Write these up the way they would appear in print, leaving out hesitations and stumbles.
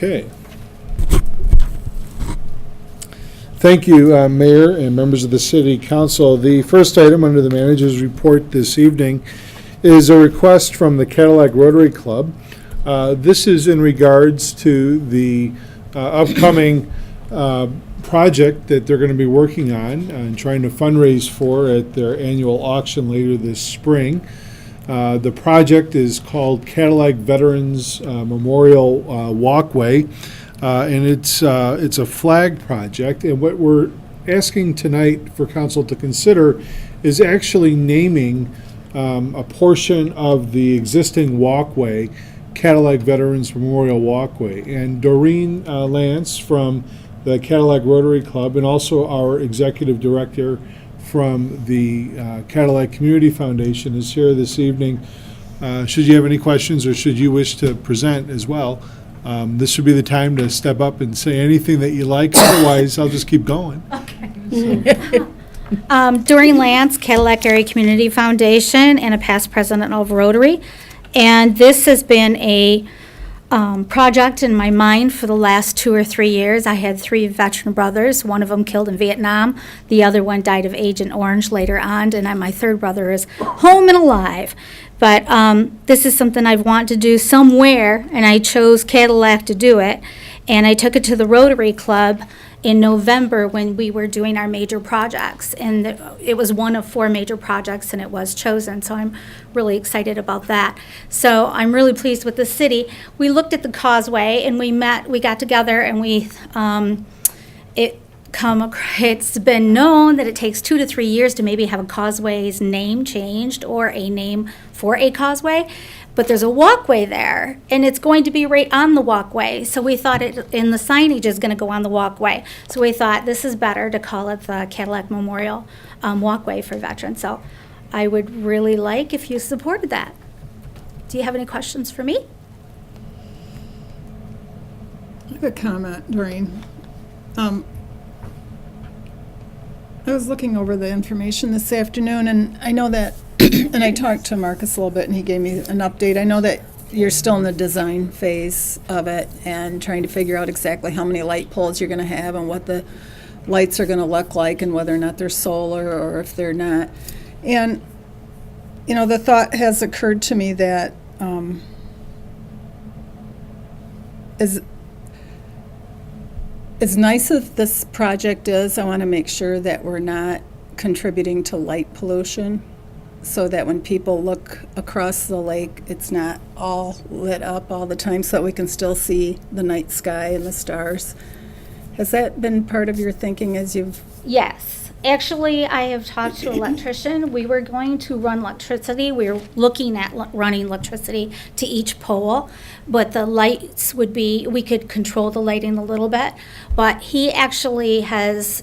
Okay. Thank you, Mayor and members of the City Council. The first item under the manager's report this evening is a request from the Cadillac Rotary Club. This is in regards to the upcoming project that they're going to be working on and trying to fundraise for at their annual auction later this spring. The project is called Cadillac Veterans Memorial Walkway, and it's a flag project. And what we're asking tonight for council to consider is actually naming a portion of the existing walkway Cadillac Veterans Memorial Walkway. And Doreen Lance from the Cadillac Rotary Club, and also our executive director from the Cadillac Community Foundation, is here this evening. Should you have any questions or should you wish to present as well, this would be the time to step up and say anything that you like. Otherwise, I'll just keep going. Okay. Doreen Lance, Cadillac Area Community Foundation, and a past president of Rotary. And this has been a project in my mind for the last 2 or 3 years. I had 3 veteran brothers, one of them killed in Vietnam, the other one died of Agent Orange later on, and my 3rd brother is home and alive. But this is something I've wanted to do somewhere, and I chose Cadillac to do it. And I took it to the Rotary Club in November when we were doing our major projects. And it was one of 4 major projects, and it was chosen. So I'm really excited about that. So I'm really pleased with the city. We looked at the causeway, and we got together, and it's been known that it takes 2 to 3 years to maybe have a causeway's name changed or a name for a causeway. But there's a walkway there, and it's going to be right on the walkway. So we thought the signage is going to go on the walkway. So we thought this is better to call it the Cadillac Memorial Walkway for Veterans. So I would really like if you supported that. Do you have any questions for me? I have a comment, Doreen. I was looking over the information this afternoon, and I know that, and I talked to Marcus a little bit, and he gave me an update. I know that you're still in the design phase of it and trying to figure out exactly how many light poles you're going to have and what the lights are going to look like and whether or not they're solar or if they're not. And, you know, the thought has occurred to me that as nice as this project is, I want to make sure that we're not contributing to light pollution so that when people look across the lake, it's not all lit up all the time so that we can still see the night sky and the stars. Has that been part of your thinking as you've... Yes. Actually, I have talked to an electrician. We were going to run electricity. We were looking at running electricity to each pole, but the lights would be, we could control the lighting a little bit. But he actually has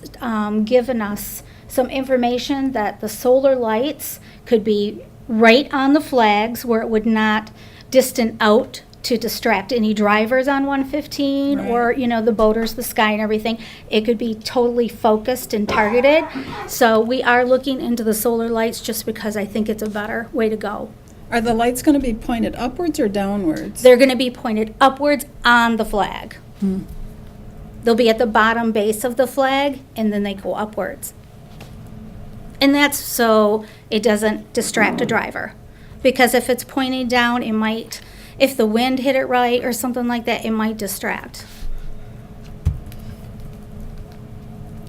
given us some information that the solar lights could be right on the flags where it would not distant out to distract any drivers on 115 Right. or, you know, the boaters, the sky and everything. It could be totally focused and targeted. So we are looking into the solar lights just because I think it's a better way to go. Are the lights going to be pointed upwards or downwards? They're going to be pointed upwards on the flag. They'll be at the bottom base of the flag and then they go upwards. And that's so it doesn't distract a driver. Because if it's pointing down, it might... If the wind hit it right or something like that, it might distract.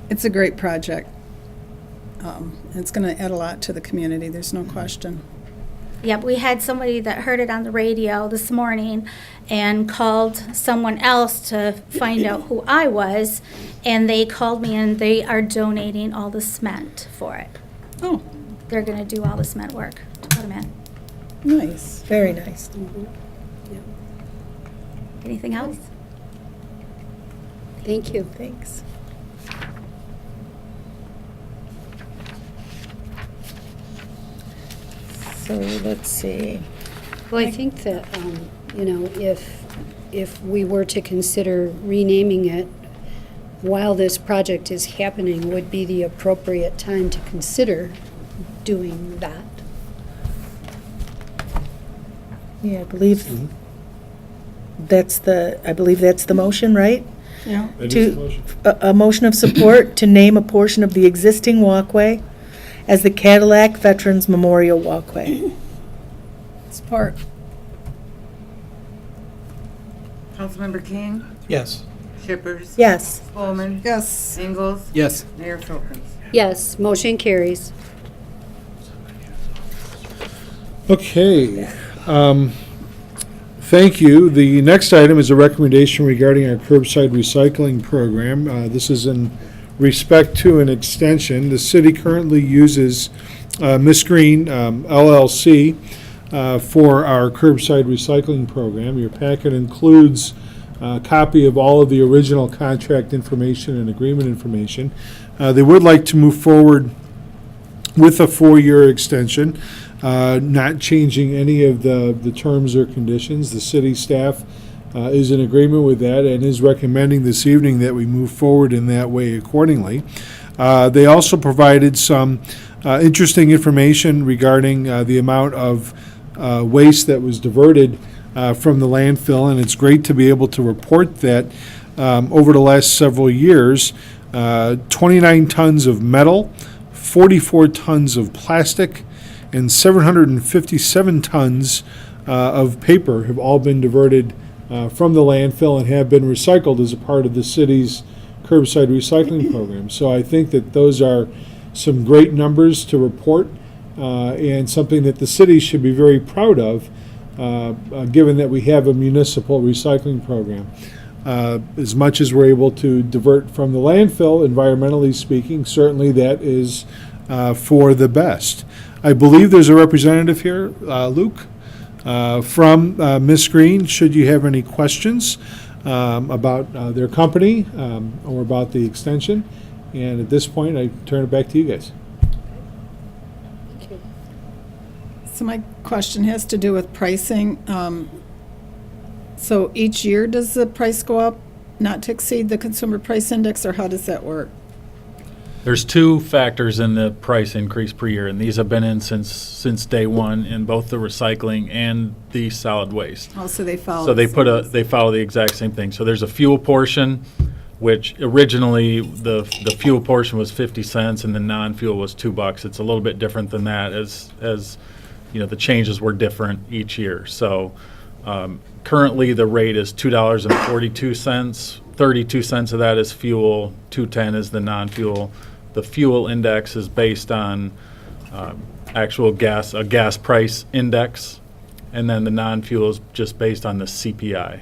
It's a great project. It's going to add a lot to the community, there's no question. Yep, we had somebody that heard it on the radio this morning and called someone else to find out who I was, and they called me and they are donating all the cement for it. Oh, They're going to do all the cement work to put them in. nice. Very nice. Anything else? Thank you. Thanks. So let's see. Well, I think that, you know, if we were to consider renaming it while this project is happening would be the appropriate time to consider doing that. Yeah, I believe I believe that's the motion, right? Yeah. That is To- the motion. A motion of support to name a portion of the existing walkway as the Cadillac Veterans Memorial Walkway. Support. Councilmember King, Yes. Shippers. Yes. Coleman. Yes. Ingalls. Yes. Mayor Folkins. Yes, motion carries. Okay. Thank you. The next item is a recommendation regarding our curbside recycling program. This is in respect to an extension. The city currently uses Miss Green LLC for our curbside recycling program. Your packet includes a copy of all of the original contract information and agreement information. They would like to move forward with a 4-year extension, not changing any of the terms or conditions. The city staff is in agreement with that and is recommending this evening that we move forward in that way accordingly. They also provided some interesting information regarding the amount of waste that was diverted from the landfill, and it's great to be able to report that over the last several years, 29 tons of metal, 44 tons of plastic, and 757 tons of paper have all been diverted from the landfill and have been recycled as a part of the city's curbside recycling program. So I think that those are some great numbers to report and something that the city should be very proud of, given that we have a municipal recycling program. As much as we're able to divert from the landfill, environmentally speaking, certainly that is for the best. I believe there's a representative here, Luke, from Miss Green. Should you have any questions about their company or about the extension? And at this point, I turn it back to you guys. So my question has to do with pricing. So each year, does the price go up not to exceed the consumer price index, or how does that work? There's two factors in the price increase per year, and these have been in since day one in both the recycling and the solid waste. Oh, so they follow. So the they follow the exact same thing. So there's a fuel portion, which originally the fuel portion was 50 cents and the non-fuel was $2. It's a little bit different than that as you know, the changes were different each year. So currently the rate is $2.42. 32 cents of that is fuel, $2.10 is the non-fuel. The fuel index is based on actual gas, a gas price index, and then the non-fuel is just based on the CPI.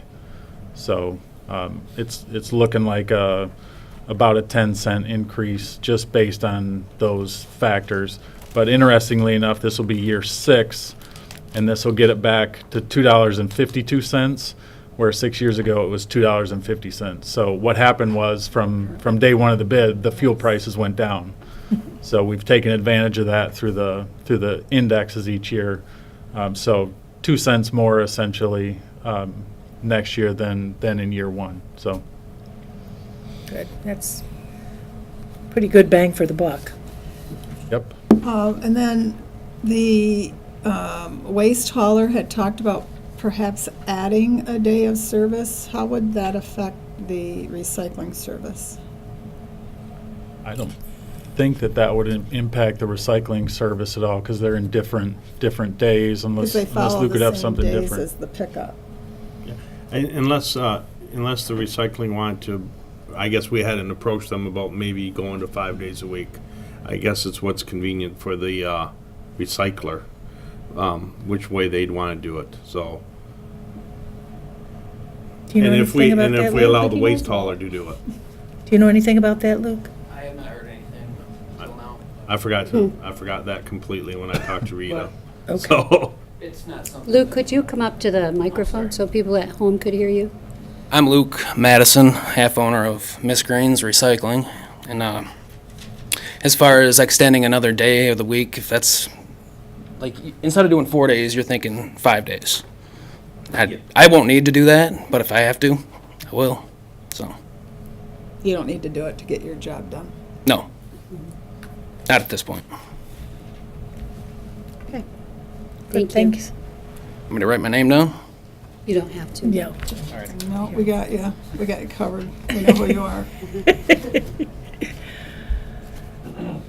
So it's looking like about a 10-cent increase just based on those factors. But interestingly enough, this will be year 6, and this will get it back to $2.52, where 6 years ago it was $2.50. So what happened was from day one of the bid, the fuel prices went down. So we've taken advantage of that through the indexes each year. So 2 cents more essentially next year than in year 1. So Good. That's pretty good bang for the buck. yep. And then the waste hauler had talked about perhaps adding a day of service. How would that affect the recycling service? I don't think that would impact the recycling service at all because they're in different days Because unless they follow Luke could the have same something days different. as the pickup. Unless the recycling wanted to, I guess we hadn't approached them about maybe going to 5 days a week. I guess it's what's convenient for the recycler, which way they'd want to do it, so. Do you know And if we, anything about and that, if we Luke? allow the waste hauler to do it. Do you know anything about that, Luke? I have not heard anything until now. I forgot that completely when I talked to Rita. Okay. So, It's not something. Luke, could you come up to the microphone so people at home could hear you? I'm Luke Madison, half owner of Miss Green's Recycling. And as far as extending another day of the week, if that's, like, instead of doing 4 days, you're thinking 5 days. I won't need to do that, but if I have to, I will. So, You don't need to do it to get your job done. no. Not at this point. Good, Thank you. thanks. Want me to write my name down? You don't have to. Yeah. No, we got you. We got you covered. We know who you are.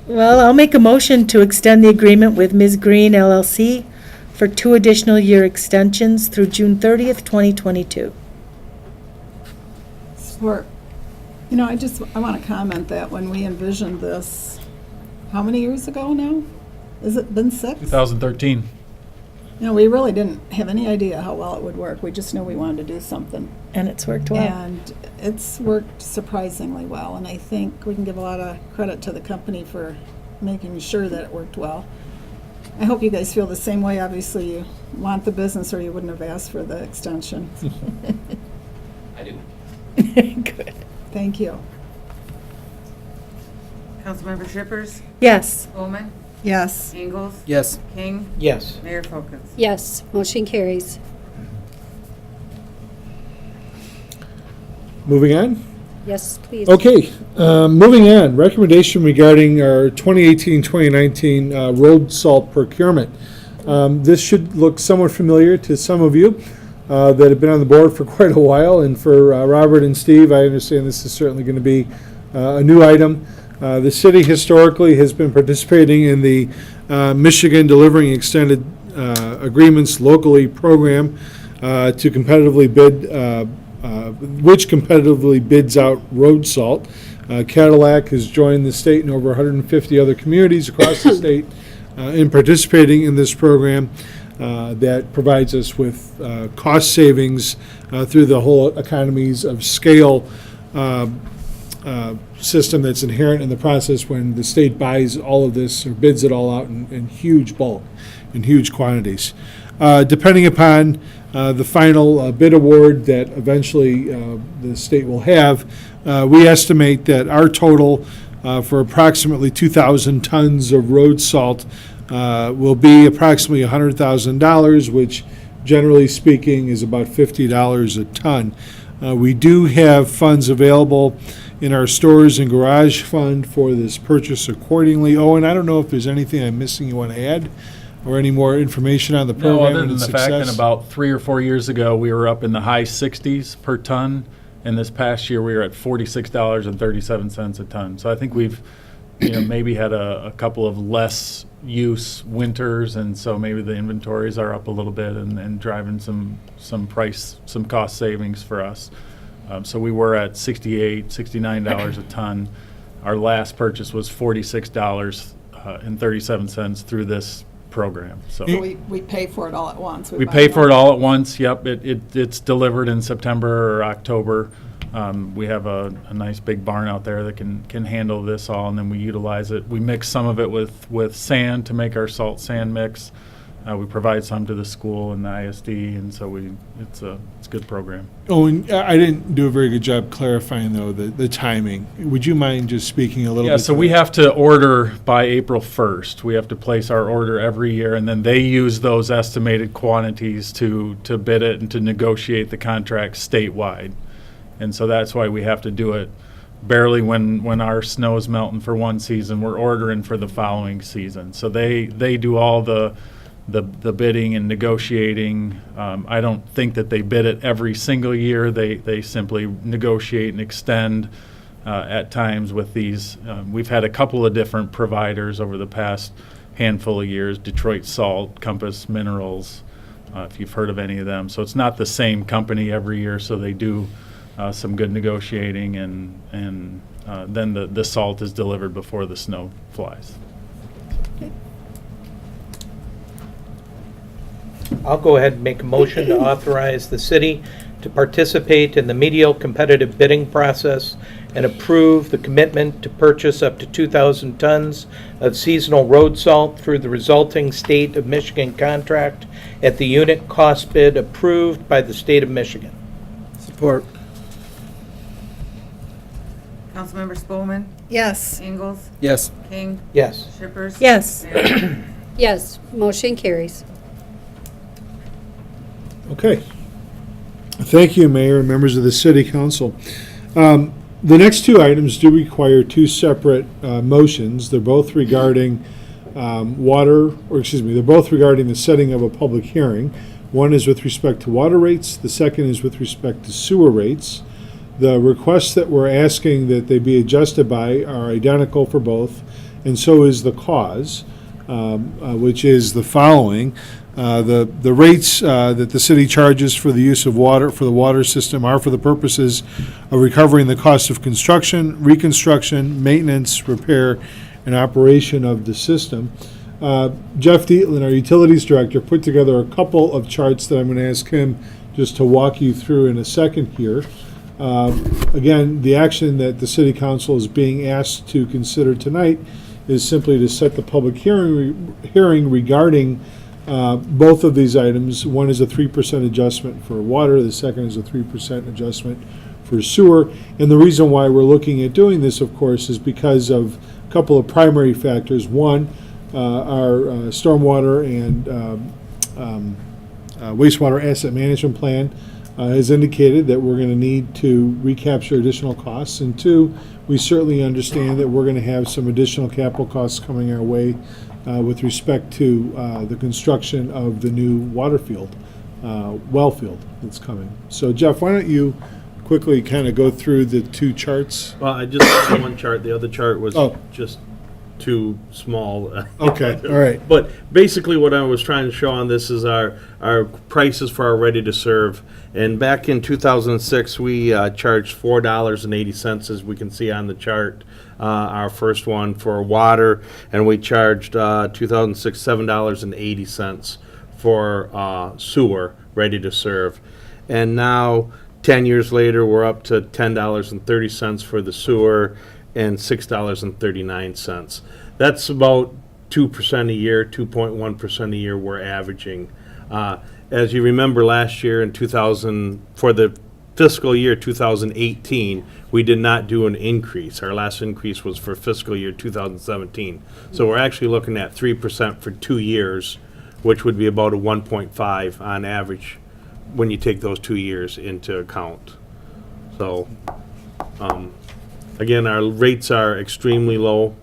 Well, I'll make a motion to extend the agreement with Ms. Green LLC for 2 additional year extensions through June 30th, 2022. Support. You know, I want to comment that when we envisioned this, how many years ago now? Has it been 6? 2013. You know, we really didn't have any idea how well it would work. We just knew we wanted to do something. And it's worked well. And it's worked surprisingly well, and I think we can give a lot of credit to the company for making sure that it worked well. I hope you guys feel the same way. Obviously, you want the business or you wouldn't have asked for the extension. I do. Good. Thank you. Councilmember Shippers, Yes. Bowman, Yes. Ingalls, Yes. King, Yes. Mayor Folkins. Yes, motion carries. Moving on? Yes, please. Okay, moving on, recommendation regarding our 2018-2019 road salt procurement. This should look somewhat familiar to some of you that have been on the board for quite a while, and for Robert and Steve, I understand this is certainly going to be a new item. The city historically has been participating in the Michigan Delivering Extended Agreements Locally program to competitively bid which competitively bids out road salt. Cadillac has joined the state and over 150 other communities across the state in participating in this program that provides us with cost savings through the whole economies of scale system that's inherent in the process when the state buys all of this or bids it all out in huge bulk, in huge quantities. Depending upon the final bid award that eventually the state will have, we estimate that our total for approximately 2,000 tons of road salt will be approximately $100,000, which generally speaking is about $50 a ton. We do have funds available in our stores and garage fund for this purchase accordingly. Oh, and I don't know if there's anything I'm missing you want to add, or any more information on the program No, other and than its the fact that success? about 3 or 4 years ago, we were up in the high 60s per ton, and this past year we were at $46.37 a ton. So I think we've, maybe had a couple of less use winters, and so maybe the inventories are up a little bit and driving some cost savings for us. So we were at $68, $69 a ton. Our last purchase was $46.37 through this program. So So we pay for it all at once. we buy pay for it one. all at once. Yep, it's delivered in September or October. We have a nice big barn out there that can handle this all, and then we utilize it. We mix some of it with sand to make our salt sand mix. We provide some to the school and the ISD, and so it's a good program. Oh, and I didn't do a very good job clarifying, though, the timing. Would you mind just speaking a little bit? Yeah, so to we that? have to order by April 1st. We have to place our order every year, and then they use those estimated quantities to bid it and to negotiate the contract statewide. And so that's why we have to do it barely when our snow is melting for one season. We're ordering for the following season. So they do all the bidding and negotiating. I don't think that they bid it every single year. They simply negotiate and extend at times with these. We've had a couple of different providers over the past handful of years, Detroit Salt, Compass Minerals, if you've heard of any of them. So it's not the same company every year, so they do some good negotiating, and then the salt is delivered before the snow flies. I'll go ahead and make a motion to authorize the city to participate in the medial competitive bidding process and approve the commitment to purchase up to 2,000 tons of seasonal road salt through the resulting State of Michigan contract at the unit cost bid approved by the State of Michigan. Support. Councilmember Spelman, Yes. Ingalls, Yes. King, Yes. Shippers. Yes. Mayor. Yes, motion carries. Okay. Thank you, Mayor and members of the City Council. The next two items do require two separate motions. They're both regarding they're both regarding the setting of a public hearing One is with respect to water rates, the second is with respect to sewer rates. The requests that we're asking that they be adjusted by are identical for both, and so is the cause, which is the following. The rates that the city charges for the use of water, for the water system, are for the purposes of recovering the cost of construction, reconstruction, maintenance, repair, and operation of the system. Jeff Dietland, our utilities director, put together a couple of charts that I'm going to ask him just to walk you through in a second here. Again, the action that the city council is being asked to consider tonight is simply to set the public hearing regarding both of these items. One is a 3% adjustment for water, the second is a 3% adjustment for sewer. And the reason why we're looking at doing this, of course, is because of a couple of primary factors. One, our stormwater and wastewater asset management plan has indicated that we're going to need to recapture additional costs. And two, we certainly understand that we're going to have some additional capital costs coming our way with respect to the construction of the new water field, well field that's coming. So Jeff, why don't you quickly kind of go through the two charts? Well, I just saw one chart. The other chart was Oh. just too small. Okay, all right. But basically what I was trying to show on this is our prices for our ready-to-serve. And back in 2006, we charged $4.80, as we can see on the chart, our first one for water, and we charged 2006 $7.80 for sewer ready-to-serve. And now, 10 years later, we're up to $10.30 for the sewer and $6.39. That's about 2% a year, 2.1% a year we're averaging. As you remember, last year in for the fiscal year 2018, we did not do an increase. Our last increase was for fiscal year 2017. So we're actually looking at 3% for 2 years, which would be about a 1.5 on average when you take those 2 years into account. So, again, our rates are extremely low.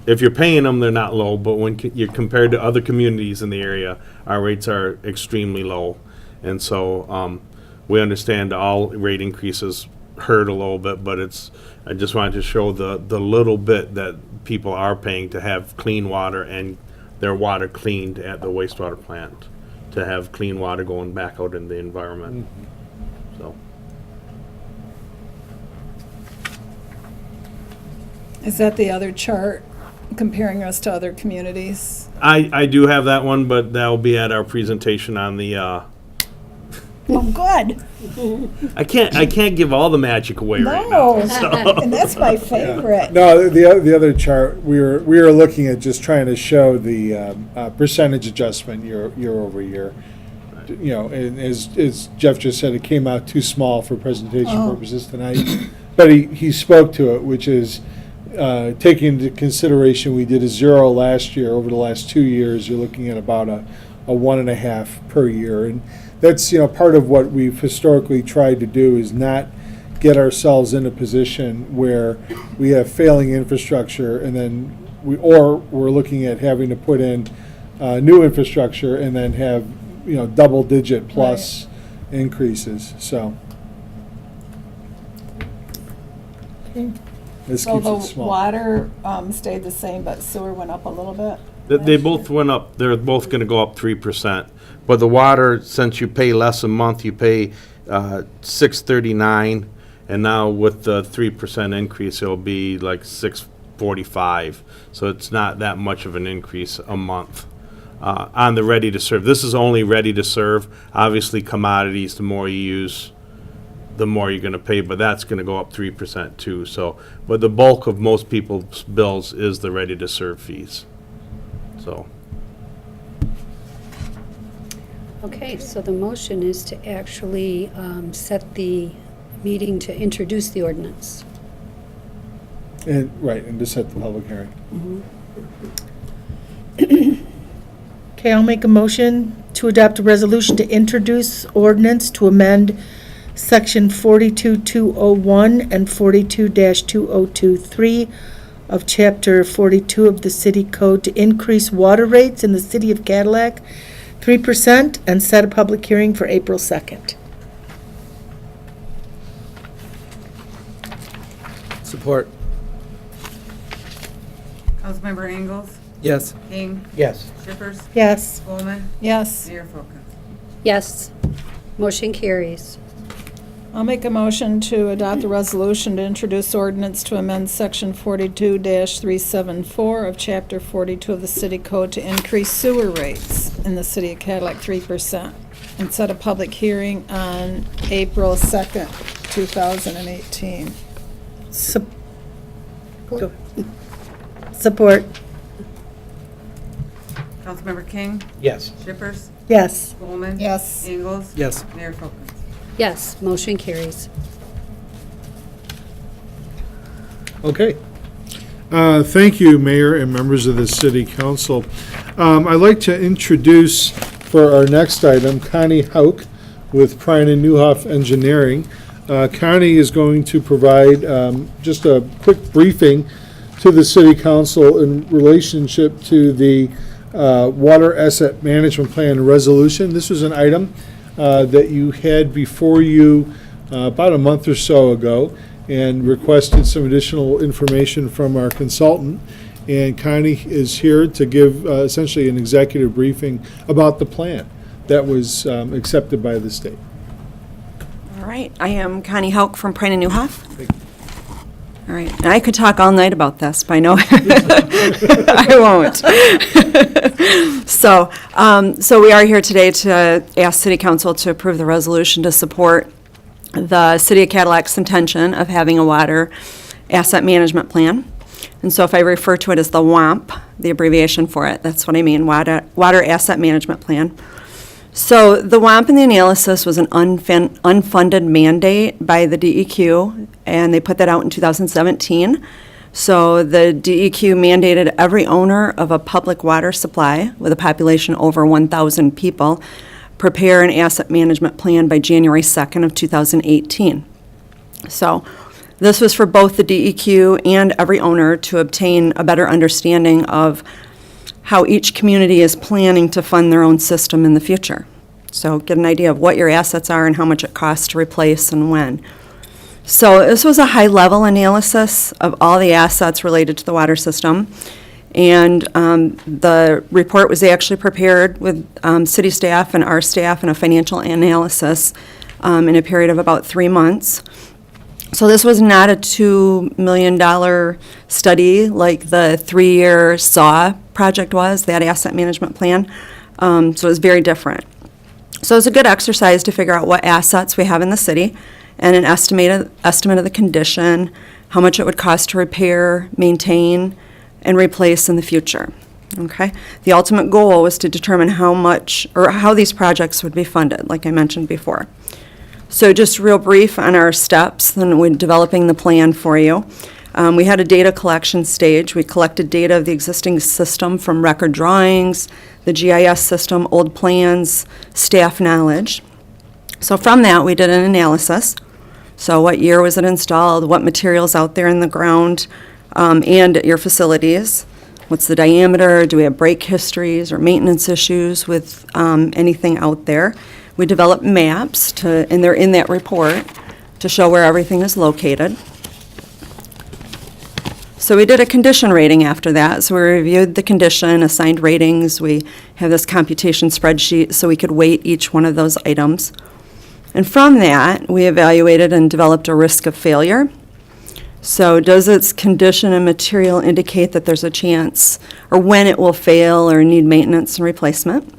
If you're paying them, they're not low, but when you're compared to other communities in the area, our rates are extremely low. And so we understand all rate increases hurt a little bit, but I just wanted to show the little bit that people are paying to have clean water and their water cleaned at the wastewater plant, to have clean water going back out in the environment. So. Is that the other chart comparing us to other communities? I do have that one, but that'll be at our presentation on the, Oh, good. I can't give all the magic away right No, now. and that's my favorite. No, the other chart, we were looking at just trying to show the percentage adjustment year over year. You know, and as Jeff just said, it came out too small for presentation purposes tonight. But he spoke to it, which is taking into consideration we did a 0 last year. Over the last 2 years, you're looking at about a 1.5 per year. And that's, part of what we've historically tried to do is not get ourselves in a position where we have failing infrastructure and then we're looking at having to put in new infrastructure and then have, double-digit plus increases, so. This So keeps it the small. water stayed the same, but sewer went up a little bit? They both went up. They're both going to go up 3%. But the water, since you pay less a month, you pay $6.39, and now with the 3% increase, it'll be like $6.45. So it's not that much of an increase a month on the ready to serve. This is only ready to serve. Obviously, commodities, the more you use, the more you're going to pay, but that's going to go up 3% too. So, but the bulk of most people's bills is the ready to serve fees. So. Okay, so the motion is to actually set the meeting to introduce the ordinance. And to set the public hearing. Okay, I'll make a motion to adopt a resolution to introduce ordinance to amend Section 42201 and 42-2023 of Chapter 42 of the City Code to increase water rates in the city of Cadillac 3% and set a public hearing for April 2nd. Support. Councilmember Ingalls? Yes. King? Yes. Shippers? Yes. Spelman. Yes. Mayor Folkins? Yes. Motion carries. I'll make a motion to adopt the resolution to introduce ordinance to amend section 42-374 of chapter 42 of the city code to increase sewer rates in the city of Cadillac 3% and set a public hearing on April 2nd, 2018. Support. Councilmember King? Yes. Shippers? Yes. Spelman. Yes. Ingalls? Yes. Mayor Folkins? Yes. Motion carries. Okay. Thank you, Mayor and members of the City Council. I'd like to introduce for our next item, Connie Hauk with Prine and Newhoff Engineering. Connie is going to provide just a quick briefing to the City Council in relationship to the Water Asset Management Plan resolution. This was an item that you had before you about a month or so ago and requested some additional information from our consultant. And Connie is here to give essentially an executive briefing about the plan that was accepted by the state. All right, I am Connie Hauk from Prine and Newhoff. All right, and I could talk all night about this, but I know I won't. So we are here today to ask City Council to approve the resolution to support the City of Cadillac's intention of having a water asset management plan. And so if I refer to it as the WAMP, the abbreviation for it, that's what I mean, Water Asset Management Plan. So the WAMP in the analysis was an unfunded mandate by the DEQ, and they put that out in 2017. So the DEQ mandated every owner of a public water supply with a population over 1,000 people prepare an asset management plan by January 2nd of 2018. So this was for both the DEQ and every owner to obtain a better understanding of how each community is planning to fund their own system in the future. So get an idea of what your assets are and how much it costs to replace and when. So this was a high-level analysis of all the assets related to the water system. And the report was actually prepared with city staff and our staff and a financial analysis in a period of about 3 months. So this was not a $2 million study like the 3-year SAW project was, that asset management plan. So it was very different. So it's a good exercise to figure out what assets we have in the city and an estimate of the condition, how much it would cost to repair, maintain, and replace in the future. Okay? The ultimate goal was to determine how much or how these projects would be funded, like I mentioned before. So just real brief on our steps when we're developing the plan for you. We had a data collection stage. We collected data of the existing system from record drawings, the GIS system, old plans, staff knowledge. So from that, we did an analysis. So what year was it installed, what materials out there in the ground, and at your facilities. What's the diameter? Do we have break histories or maintenance issues with anything out there? We developed maps, and they're in that report, to show where everything is located. So we did a condition rating after that. So we reviewed the condition, assigned ratings. We have this computation spreadsheet so we could weight each one of those items. And from that, we evaluated and developed a risk of failure. So does its condition and material indicate that there's a chance or when it will fail or need maintenance and replacement?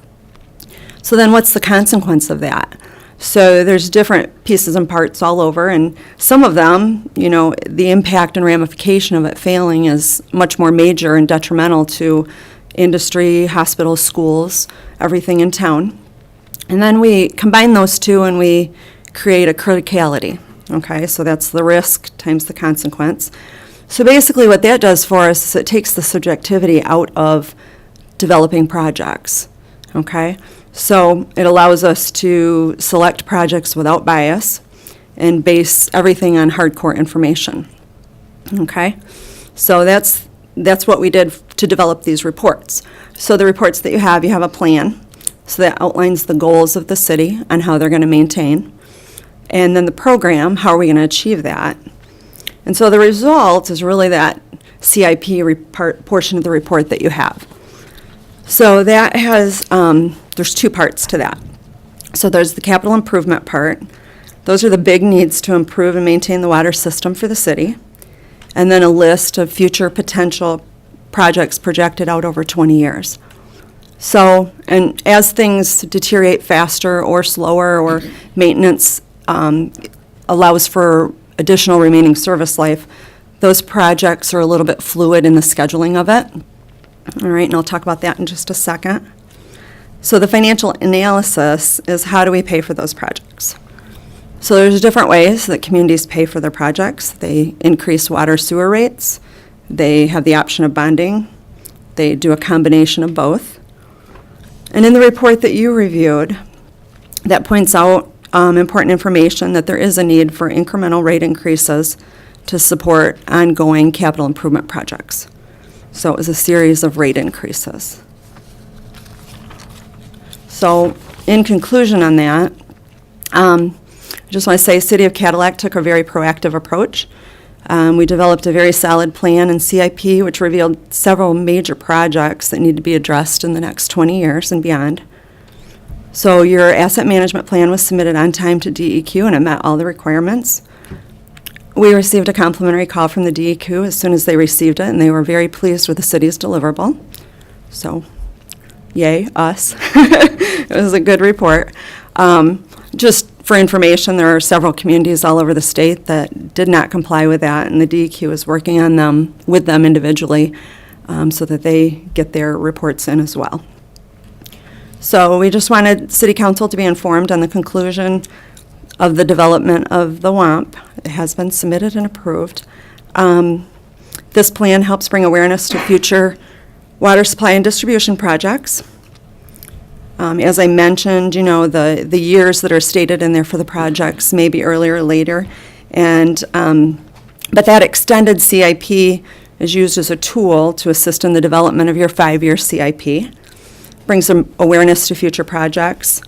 So then what's the consequence of that? So there's different pieces and parts all over, and some of them, you know, the impact and ramification of it failing is much more major and detrimental to industry, hospitals, schools, everything in town. And then we combine those two and we create a criticality. Okay, so that's the risk times the consequence. So basically what that does for us is it takes the subjectivity out of developing projects. Okay, so it allows us to select projects without bias and base everything on hardcore information. Okay, so that's what we did to develop these reports. So the reports that you have a plan. So that outlines the goals of the city on how they're going to maintain. And then the program, how are we going to achieve that? And so the result is really that CIP portion of the report that you have. So that has, there's two parts to that. So there's the capital improvement part. Those are the big needs to improve and maintain the water system for the city. And then a list of future potential projects projected out over 20 years. So, and as things deteriorate faster or slower, or maintenance allows for additional remaining service life, those projects are a little bit fluid in the scheduling of it. All right, and I'll talk about that in just a second. So the financial analysis is how do we pay for those projects? So there's different ways that communities pay for their projects. They increase water sewer rates. They have the option of bonding. They do a combination of both. And in the report that you reviewed, that points out important information that there is a need for incremental rate increases to support ongoing capital improvement projects. So it was a series of rate increases. So in conclusion on that, I just want to say City of Cadillac took a very proactive approach. We developed a very solid plan in CIP, which revealed several major projects that need to be addressed in the next 20 years and beyond. So your asset management plan was submitted on time to DEQ, and it met all the requirements. We received a complimentary call from the DEQ as soon as they received it, and they were very pleased with the city's deliverable. So, yay, us. It was a good report. Just for information, there are several communities all over the state that did not comply with that, and the DEQ is working on them, with them individually, so that they get their reports in as well. So we just wanted City Council to be informed on the conclusion of the development of the WAMP. It has been submitted and approved. This plan helps bring awareness to future water supply and distribution projects. As I mentioned, you know, the years that are stated in there for the projects may be earlier or later, and but that extended CIP is used as a tool to assist in the development of your 5-year CIP. Brings some awareness to future projects.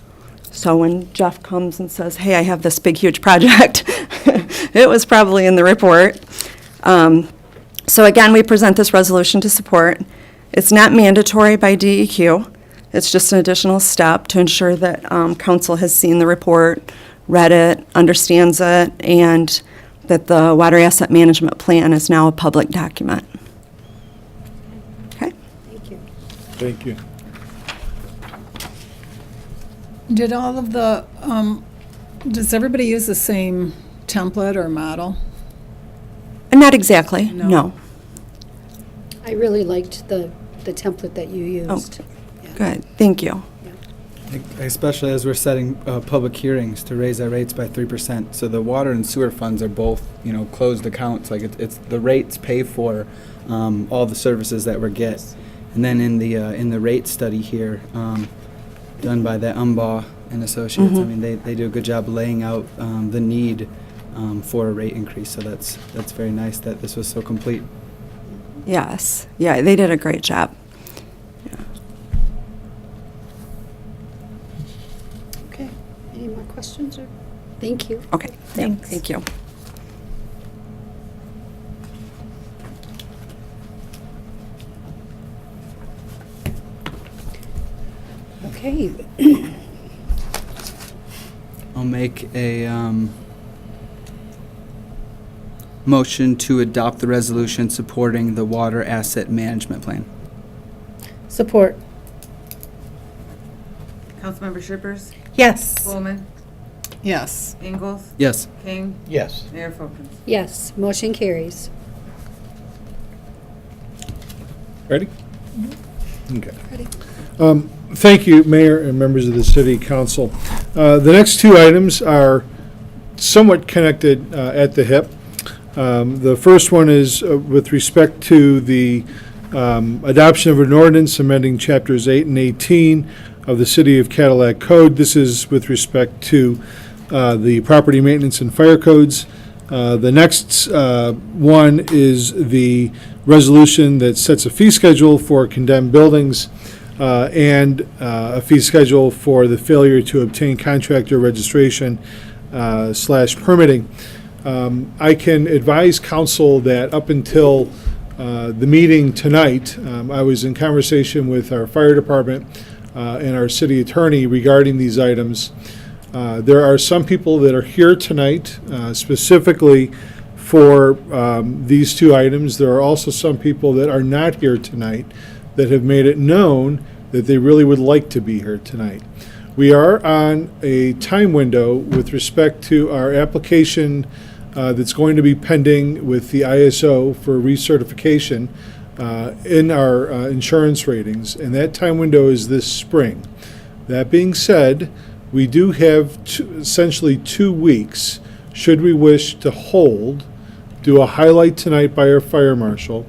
So when Jeff comes and says, hey, I have this big, huge project, it was probably in the report. So again, we present this resolution to support. It's not mandatory by DEQ. It's just an additional step to ensure that council has seen the report, read it, understands it, and that the water asset management plan is now a public document. Okay? Thank you. Thank you. Did all of the, does everybody use the same template or model? Not exactly, No. no. I really liked the template that you used. Good, thank you. Especially as we're setting public hearings to raise our rates by 3%. So the water and sewer funds are both, you know, closed accounts. Like it's the rates pay for all the services that we get. And then in the rate study here, done by the Umbaugh and Associates, I mean they do a good job laying out the need for a rate increase. So that's very nice that this was so complete. Yes, yeah, they did a great job. Okay. Any more questions? Or thank you. Okay, Thanks. thank you. Okay. I'll make a motion to adopt the resolution supporting the water asset management plan. Support. Councilmember Shippers, Yes. Coleman, Yes. Ingalls, Yes. King, Yes. Mayor Folkins. Yes, motion carries. Ready? Okay. Thank you, Mayor and members of the City Council. The next two items are somewhat connected at the hip. The first one is with respect to the adoption of an ordinance amending Chapters 8 and 18 of the City of Cadillac Code. This is with respect to the property maintenance and fire codes. The next one is the resolution that sets a fee schedule for condemned buildings. and a fee schedule for the failure to obtain contractor registration / permitting. I can advise council that up until the meeting tonight, I was in conversation with our fire department and our city attorney regarding these items. There are some people that are here tonight specifically for these two items. There are also some people that are not here tonight that have made it known that they really would like to be here tonight. We are on a time window with respect to our application that's going to be pending with the ISO for recertification in our insurance ratings, and that time window is this spring. That being said, we do have essentially 2 weeks, should we wish to hold, do a highlight tonight by our fire marshal,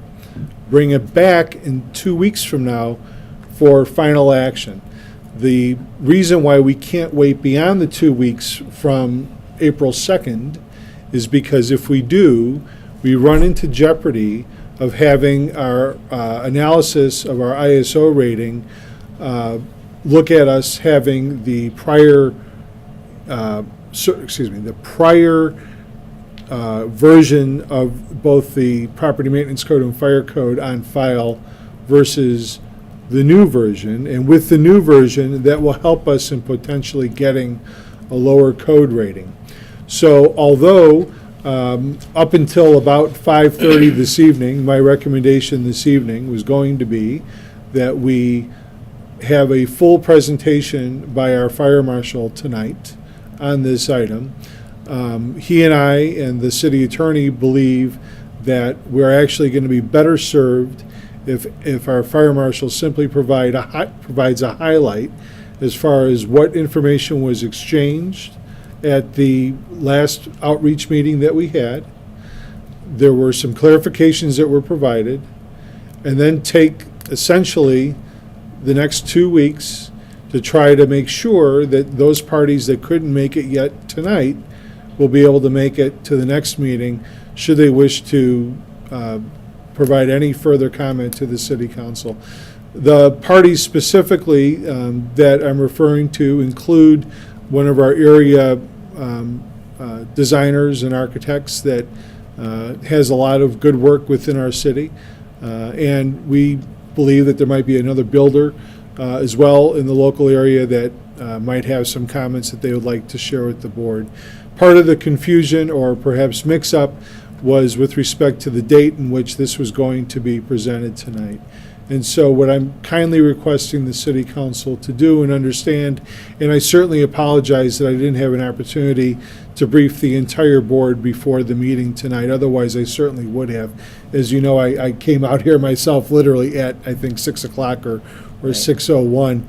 bring it back in 2 weeks from now for final action. The reason why we can't wait beyond the 2 weeks from April 2nd is because if we do, we run into jeopardy of having our analysis of our ISO rating look at us having the prior, the prior version of both the property maintenance code and fire code on file versus the new version. And with the new version, that will help us in potentially getting a lower code rating. So although up until about 5:30 this evening, my recommendation this evening was going to be that we have a full presentation by our fire marshal tonight on this item. He and I and the city attorney believe that we're actually going to be better served if our fire marshal simply provides a highlight as far as what information was exchanged at the last outreach meeting that we had. There were some clarifications that were provided, and then take essentially the next 2 weeks to try to make sure that those parties that couldn't make it yet tonight will be able to make it to the next meeting should they wish to provide any further comment to the city council. The parties specifically that I'm referring to include one of our area designers and architects that has a lot of good work within our city, and we believe that there might be another builder as well in the local area that might have some comments that they would like to share with the board. Part of the confusion or perhaps mix-up was with respect to the date in which this was going to be presented tonight. And so what I'm kindly requesting the city council to do and understand, and I certainly apologize that I didn't have an opportunity to brief the entire board before the meeting tonight, otherwise I certainly would have. As you know, I came out here myself literally at, I think, 6 o'clock or 6:01,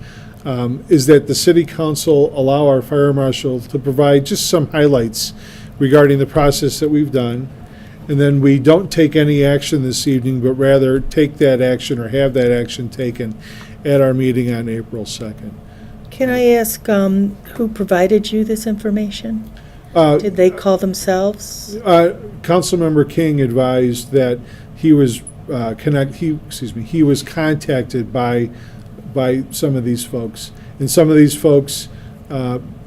is that the city council allow our fire marshal to provide just some highlights regarding the process that we've done. And then we don't take any action this evening, but rather take that action or have that action taken at our meeting on April 2nd. Can I ask who provided you this information? Did they call themselves? Councilmember King advised that he was he was contacted by some of these folks, and some of these folks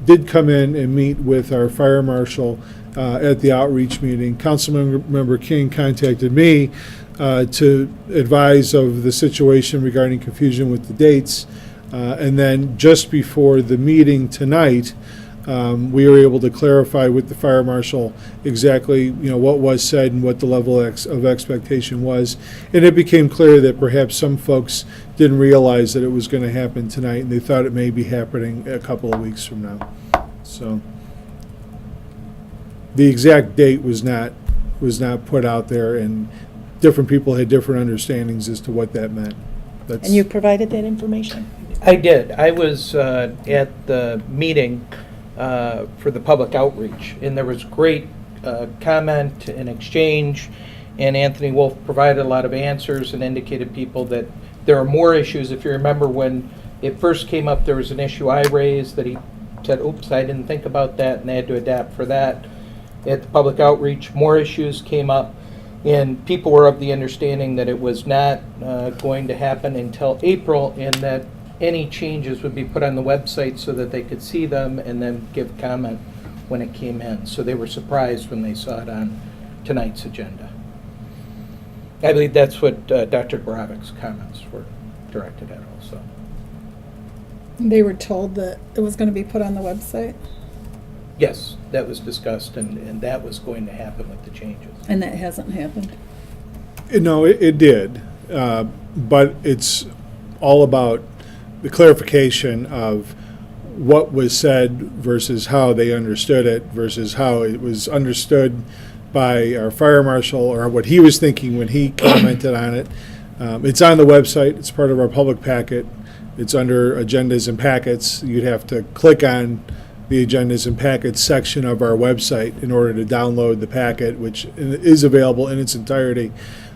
did come in and meet with our fire marshal at the outreach meeting. Councilmember King contacted me to advise of the situation regarding confusion with the dates, and then just before the meeting tonight, we were able to clarify with the fire marshal exactly what was said and what the level of expectation was, and it became clear that perhaps some folks didn't realize that it was going to happen tonight, and they thought it may be happening a couple of weeks from now. So the exact date was not put out there, and different people had different understandings as to what that meant. And you provided that information? I did. I was at the meeting for the public outreach, and there was great comment and exchange, and Anthony Wolf provided a lot of answers and indicated people that there are more issues. If you remember when it first came up, there was an issue I raised that he said, oops, I didn't think about that, and they had to adapt for that. At the public outreach, more issues came up, and people were of the understanding that it was not going to happen until April, and that any changes would be put on the website so that they could see them and then give comment when it came in. So they were surprised when they saw it on tonight's agenda. I believe that's what Dr. Boravic's comments were directed at also. They were told that it was going to be put on the website, Yes, that was discussed, and that was going to happen with the changes. and that hasn't happened. No, it did, but it's all about the clarification of what was said versus how they understood it versus how it was understood by our fire marshal or what he was thinking when he commented on it. It's on the website. It's part of our public packet. It's under agendas and packets. You'd have to click on the agendas and packets section of our website in order to download the packet, which is available in its entirety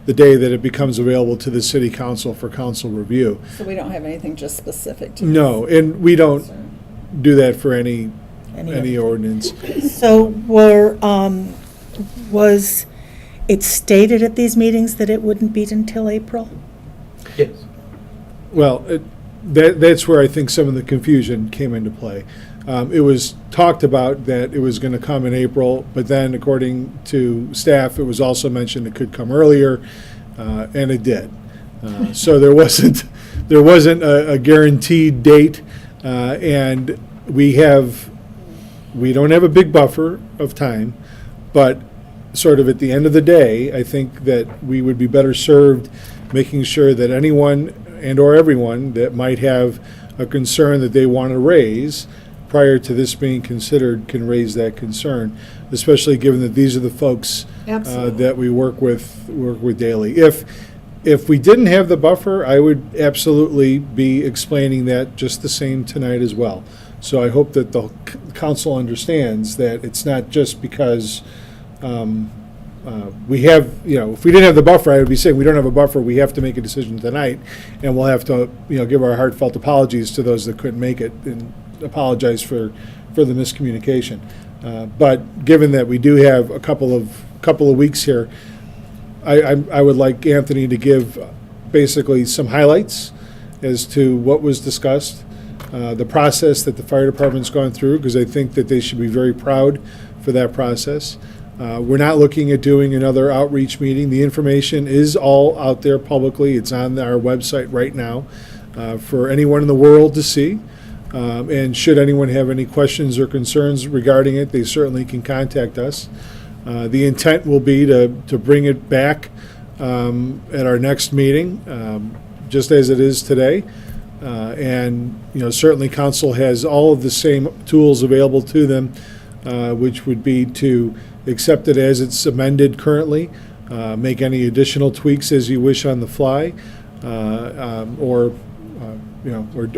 the day that it becomes available to the city council for council review. So we don't have anything just specific to No, and we don't do that for any ordinance. So was it stated at these meetings that it wouldn't be until April? Yes. Well, that's where I think some of the confusion came into play. It was talked about that it was going to come in April, but then according to staff, it was also mentioned it could come earlier, and it did. So there wasn't a guaranteed date, and we don't have a big buffer of time, but sort of at the end of the day, I think that we would be better served making sure that anyone and or everyone that might have a concern that they want to raise prior to this being considered can raise that concern, especially given that these are the folks that we work with daily. If we didn't have the buffer, I would absolutely be explaining that just the same tonight as well. So I hope that the council understands that it's not just because we have, if we didn't have the buffer, I would be saying we don't have a buffer, we have to make a decision tonight, and we'll have to, give our heartfelt apologies to those that couldn't make it and apologize for the miscommunication. But given that we do have a couple of weeks here, I would like Anthony to give basically some highlights as to what was discussed, the process that the fire department's gone through, because I think that they should be very proud for that process. We're not looking at doing another outreach meeting. The information is all out there publicly. It's on our website right now for anyone in the world to see. And should anyone have any questions or concerns regarding it, they certainly can contact us. The intent will be to bring it back at our next meeting, just as it is today. And certainly council has all of the same tools available to them, which would be to accept it as it's amended currently, make any additional tweaks as you wish on the fly, or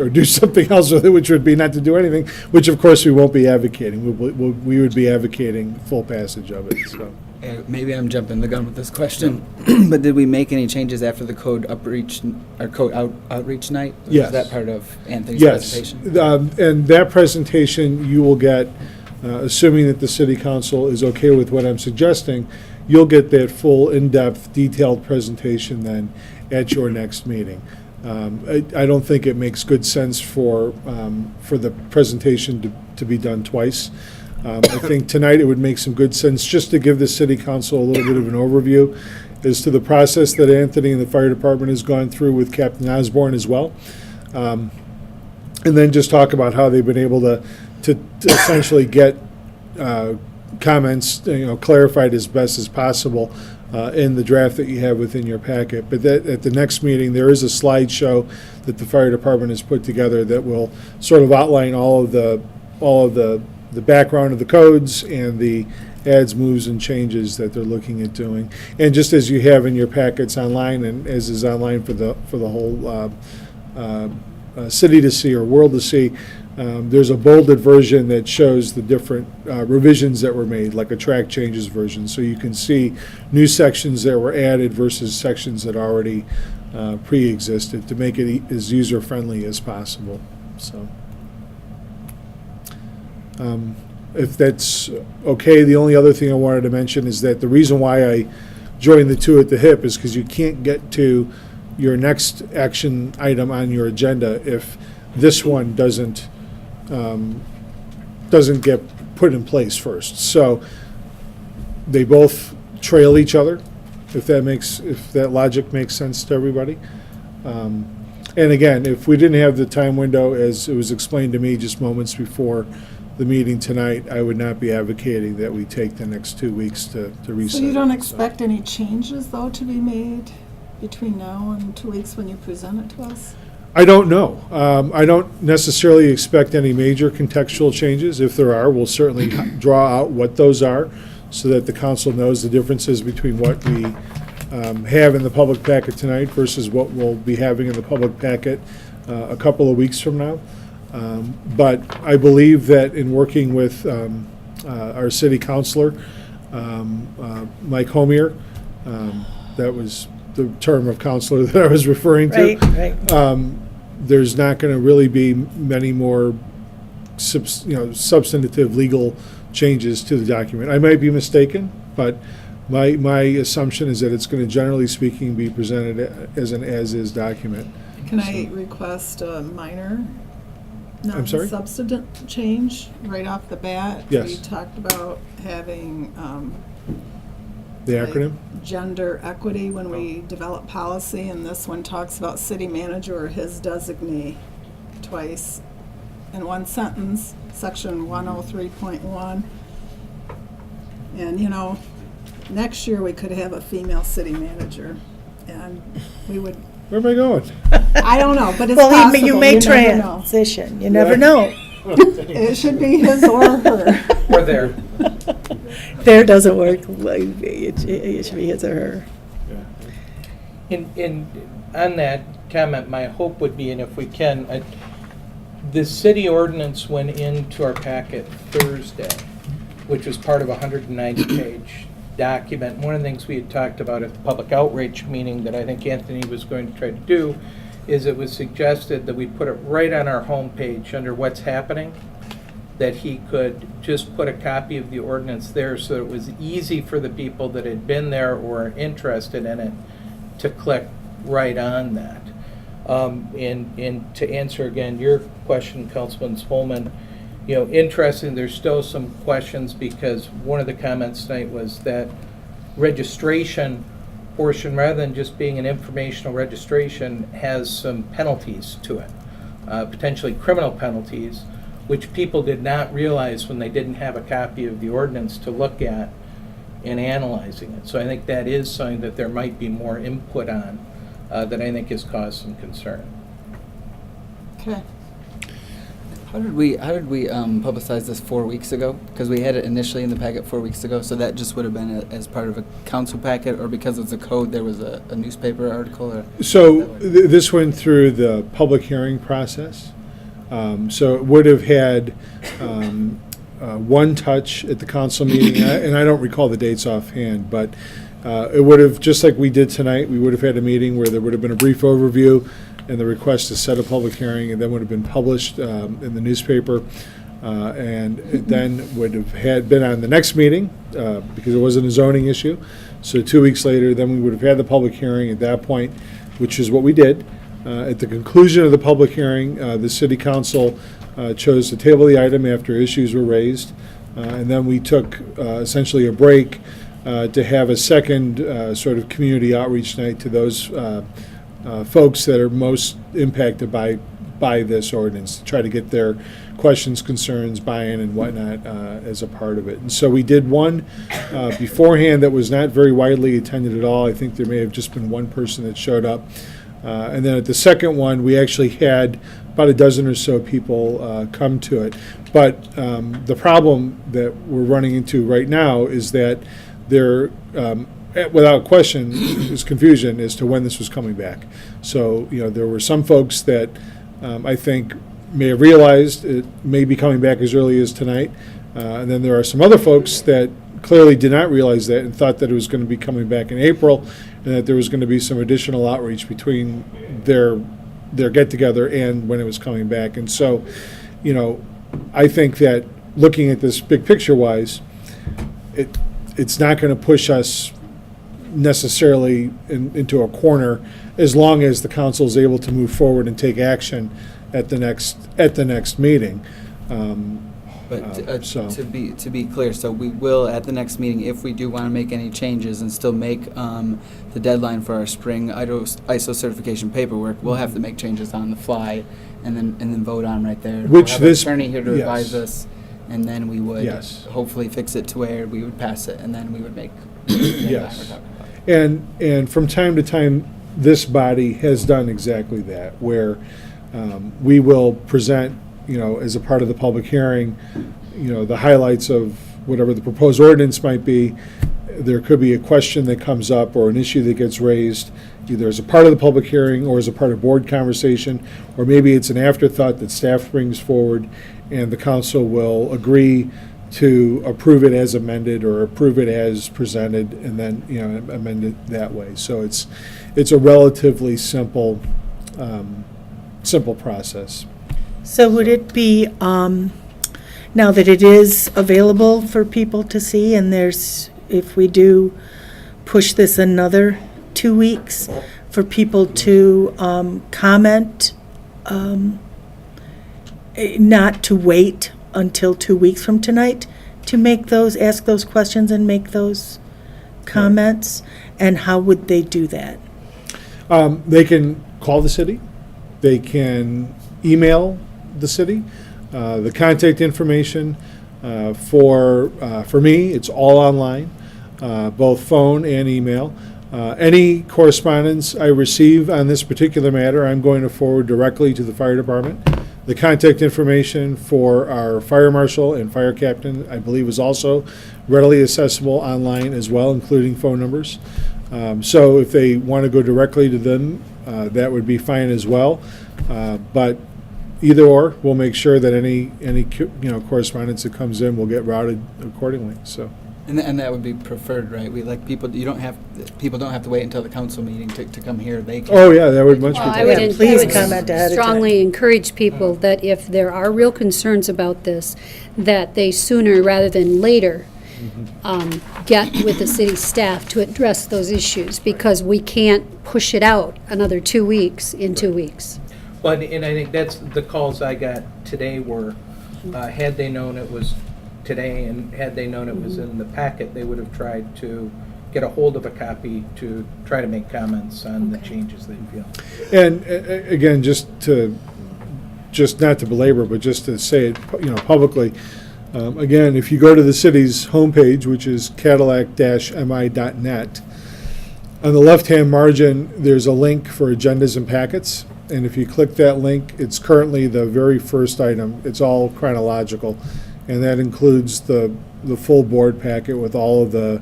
do something else with it, which would be not to do anything, which of course we won't be advocating. We would be advocating full passage of it, so. Maybe I'm jumping the gun with this question, but did we make any changes after the code outreach night? Or Yes. Was that part of Anthony's Yes, presentation? and that presentation you will get, assuming that the city council is okay with what I'm suggesting, you'll get that full, in-depth, detailed presentation then at your next meeting. I don't think it makes good sense for the presentation to be done twice. I think tonight it would make some good sense just to give the city council a little bit of an overview as to the process that Anthony and the fire department has gone through with Captain Osborne as well. And then just talk about how they've been able to essentially get comments, clarified as best as possible in the draft that you have within your packet. But that at the next meeting, there is a slideshow that the fire department has put together that will sort of outline all of the background of the codes and the adds, moves, and changes that they're looking at doing. And just as you have in your packets online, and as is online for the whole city to see or world to see, there's a bolded version that shows the different revisions that were made, like a track changes version, so you can see new sections that were added versus sections that already pre-existed to make it as user-friendly as possible. So, if that's okay, the only other thing I wanted to mention is that the reason why I joined the two at the hip is because you can't get to your next action item on your agenda if this one doesn't get put in place first. So they both trail each other, if that logic makes sense to everybody. And again, if we didn't have the time window, as it was explained to me just moments before the meeting tonight, I would not be advocating that we take the next 2 weeks to reset. So you don't it. expect any changes, though, to be made between now and 2 weeks when you present it to us? I don't know. I don't necessarily expect any major contextual changes. If there are, we'll certainly draw out what those are so that the council knows the differences between what we have in the public packet tonight versus what we'll be having in the public packet a couple of weeks from now. But I believe that in working with our city councilor, Mike Homier, that was the term of counselor that I was referring to. Right. There's not going to really be many more substantive legal changes to the document. I might be mistaken, but my assumption is that it's going to, generally speaking, be presented as an as-is document. Can I request a minor, I'm sorry? non-substantive change right off the bat? Yes. We talked about having The like acronym? gender equity when we develop policy, and this one talks about city manager or his designee twice in one sentence, section 103.1. And, next year we could have a female city manager, and we would, Where am I going? I don't know, but it's Well, possible. you may never know. transition, you never know. It should be his or her. We're there. There doesn't work, it should be his or her. On that comment, my hope would be, and if we can, the city ordinance went into our packet Thursday, which was part of a 190-page document. One of the things we had talked about at the public outreach meeting that I think Anthony was going to try to do is it was suggested that we put it right on our homepage under what's happening, that he could just put a copy of the ordinance there so it was easy for the people that had been there or are interested in it to click right on that. And to answer again your question, Councilman Spolman, interesting, there's still some questions because one of the comments tonight was that registration portion, rather than just being an informational registration, has some penalties to it, potentially criminal penalties, which people did not realize when they didn't have a copy of the ordinance to look at in analyzing it. So I think that is something that there might be more input on that I think has caused some concern. Okay. How did we publicize this 4 weeks ago? Because we had it initially in the packet 4 weeks ago, so that just would have been as part of a council packet, or because it's a code, there was a newspaper article? Or So this went through the public hearing process. So it would have had one touch at the council meeting, and I don't recall the dates offhand, but it would have, just like we did tonight, we would have had a meeting where there would have been a brief overview and the request to set a public hearing, and then would have been published in the newspaper, and it then would have been on the next meeting, because it wasn't a zoning issue. So 2 weeks later, then we would have had the public hearing at that point, which is what we did. At the conclusion of the public hearing, the city council chose to table the item after issues were raised, and then we took essentially a break to have a second sort of community outreach night to those folks that are most impacted by this ordinance, to try to get their questions, concerns, buy-in, and whatnot as a part of it. And so we did one beforehand that was not very widely attended at all. I think there may have just been one person that showed up. And then at the second one, we actually had about a dozen or so people come to it. But the problem that we're running into right now is that there, without question, is confusion as to when this was coming back. So, there were some folks that I think may have realized it may be coming back as early as tonight. And then there are some other folks that clearly did not realize that and thought that it was going to be coming back in April, and that there was going to be some additional outreach between their get-together and when it was coming back. And so, I think that looking at this big picture-wise, it's not going to push us necessarily into a corner as long as the council is able to move forward and take action at the next meeting. But So- to be clear, so we will, at the next meeting, if we do want to make any changes and still make the deadline for our spring ISO certification paperwork, we'll have to make changes on the fly and then vote on right there. Which We'll have this- an attorney here to yes. advise us, and then we would Yes. hopefully fix it to where we would pass it, and then we would make the deadline Yes. we're talking about. And from time to time, this body has done exactly that, where we will present, as a part of the public hearing, the highlights of whatever the proposed ordinance might be. There could be a question that comes up or an issue that gets raised, either as a part of the public hearing or as a part of board conversation, or maybe it's an afterthought that staff brings forward, and the council will agree to approve it as amended or approve it as presented, and then, amend it that way. So it's a relatively simple process. So would it be, now that it is available for people to see, and if we do push this another 2 weeks, for people to comment, not to wait until 2 weeks from tonight to ask those questions and make those comments? And how would they do that? They can call the city. They can email the city. The contact information for me, it's all online, both phone and email. Any correspondence I receive on this particular matter, I'm going to forward directly to the fire department. The contact information for our fire marshal and fire captain, I believe, is also readily accessible online as well, including phone numbers. So if they want to go directly to them, that would be fine as well. But either or, we'll make sure that any correspondence that comes in will get routed accordingly. So. And that would be preferred, right? People don't have to wait until the council meeting to come here. They can. Oh yeah, that would much be Well, I better. would, Please I would comment ahead of time. strongly encourage people that if there are real concerns about this, that they sooner rather than later get with the city staff to address those issues, because we can't push it out another 2 weeks in 2 weeks. Well, and I think that's the calls I got today were, had they known it was today and had they known it was in the packet, they would have tried to get a hold of a copy to try to make comments on the changes they feel. And again, just not to belabor, but just to say it, publicly. Again, if you go to the city's homepage, which is cadillac-mi.net, on the left-hand margin, there's a link for agendas and packets. And if you click that link, it's currently the very first item. It's all chronological. And that includes the full board packet with all of the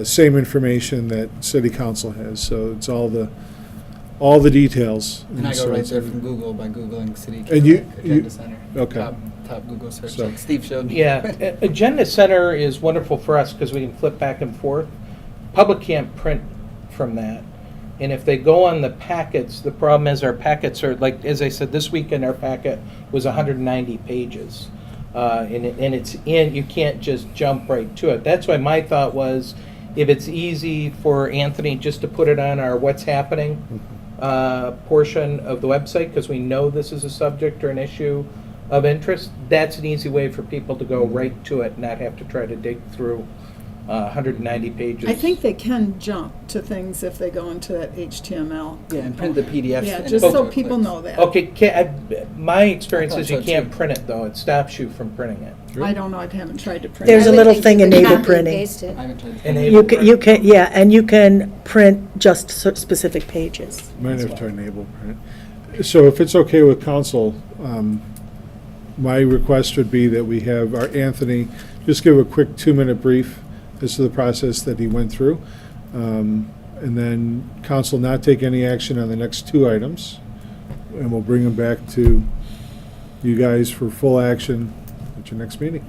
same information that city council has. So it's all the details. And I so go right it's- there from Google by Googling City And you- Agenda Center. okay. Top Google search. So- Like Steve showed me. Yeah, Agenda Center is wonderful for us because we can flip back and forth. Public can't print from that. And if they go on the packets, the problem is our packets are, like, as I said, this weekend our packet was 190 pages. And it's in, you can't just jump right to it. That's why my thought was, if it's easy for Anthony just to put it on our What's Happening portion of the website, because we know this is a subject or an issue of interest, that's an easy way for people to go right to it, not have to try to dig through 190 pages. I think they can jump to things if they go into that HTML. Yeah, and print the PDFs. Yeah, and just then so do it people clicks. know that. Okay, my experience I is thought you so, can't too. print it, though. It stops you from printing it. I don't know, I haven't tried to print. There's it. a little I would thing think you could enable copy and printing. paste it. I haven't tried to Enable You can, yeah, and you can print just specific pages. Might have to enable print. So if it's okay with council, my request would be that we have our Anthony just give a quick 2-minute brief as to the process that he went through. And then council not take any action on the next 2 items. And we'll bring them back to you guys for full action at your next meeting.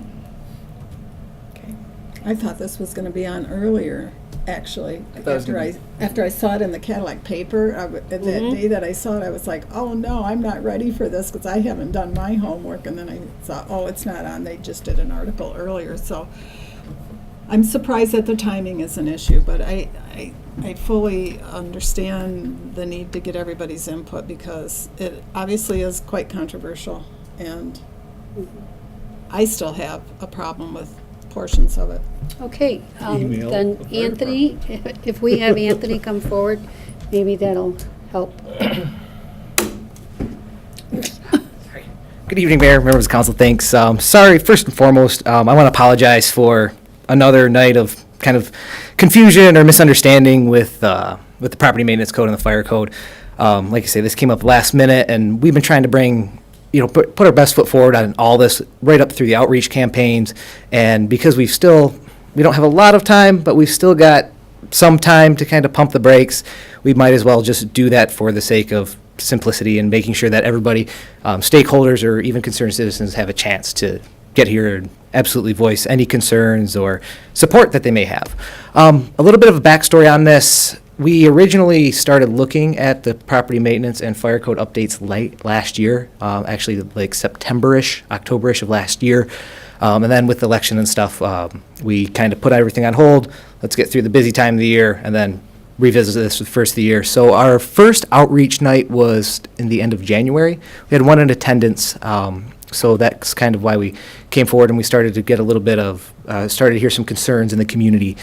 I thought this was gonna be on earlier, actually. I thought it was gonna After I saw it in the Cadillac paper, that day that I saw it, I was like, oh no, I'm not ready for this, because I haven't done my homework, and then I thought, oh, it's not on, they just did an article earlier, so I'm surprised that the timing is an issue, but I fully understand the need to get everybody's input because it obviously is quite controversial, and I still have a problem with portions of it. Okay, Email then the fire Anthony, if we have Anthony come forward, maybe that'll help. Good evening, Mayor, members of council, thanks. Sorry, first and foremost, I want to apologize for another night of kind of confusion or misunderstanding with the property maintenance code and the fire code. Like I say, this came up last minute, and we've been trying to bring, put our best foot forward on all this right up through the outreach campaigns. And because we don't have a lot of time, but we've still got some time to kind of pump the brakes, we might as well just do that for the sake of simplicity and making sure that everybody, stakeholders or even concerned citizens, have a chance to get here and absolutely voice any concerns or support that they may have. A little bit of a backstory on this. We originally started looking at the property maintenance and fire code updates late last year, actually like September-ish, October-ish of last year. And then with the election and stuff, we kind of put everything on hold. Let's get through the busy time of the year and then revisit this for the first of the year. So our first outreach night was in the end of January. We had one in attendance, so that's kind of why we came forward, and we started to get a little bit of, started to hear some concerns in the community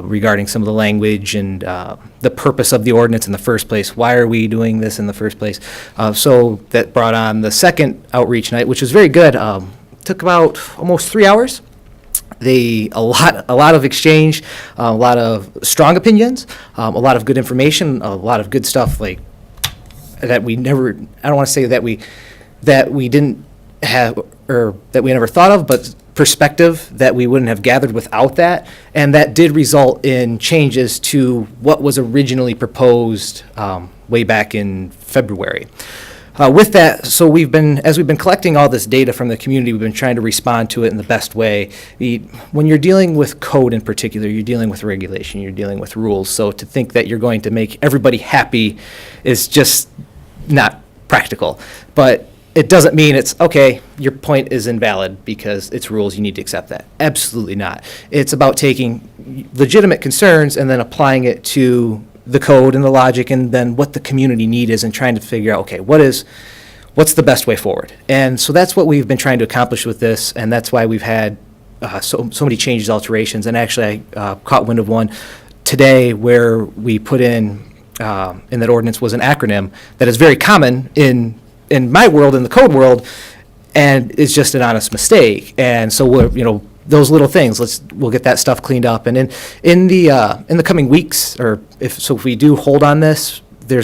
regarding some of the language and the purpose of the ordinance in the first place. Why are we doing this in the first place? So that brought on the second outreach night, which was very good. Took about almost 3 hours. A lot of exchange, a lot of strong opinions, a lot of good information, a lot of good stuff like that we never, I don't want to say that we didn't have or that we never thought of, but perspective that we wouldn't have gathered without that. And that did result in changes to what was originally proposed way back in February. With that, so as we've been collecting all this data from the community, we've been trying to respond to it in the best way. When you're dealing with code in particular, you're dealing with regulation, you're dealing with rules. So to think that you're going to make everybody happy is just not practical. But it doesn't mean it's, okay, your point is invalid because it's rules, you need to accept that. Absolutely not. It's about taking legitimate concerns and then applying it to the code and the logic and then what the community need is and trying to figure out, okay, what's the best way forward? And so that's what we've been trying to accomplish with this, and that's why we've had so many changes, alterations. And actually I caught wind of one today where we put in that ordinance was an acronym that is very common in my world, in the code world, and it's just an honest mistake. And so we're, those little things, we'll get that stuff cleaned up. And in the coming weeks, or if we do hold on this, we're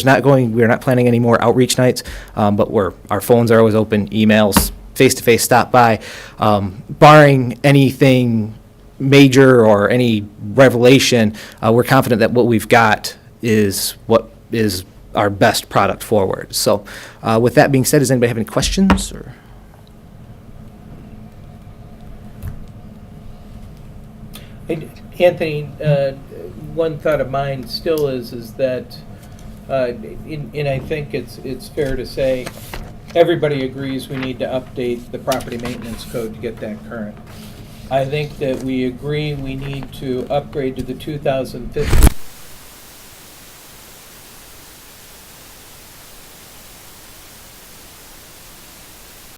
not planning any more outreach nights, but our phones are always open, emails, face-to-face stop by, barring anything major or any revelation. We're confident that what we've got is what is our best product forward. So with that being said, does anybody have any questions? Or? Anthony, one thought of mine still is that, and I think it's fair to say, everybody agrees we need to update the property maintenance code to get that current. I think that we agree we need to upgrade to the 2015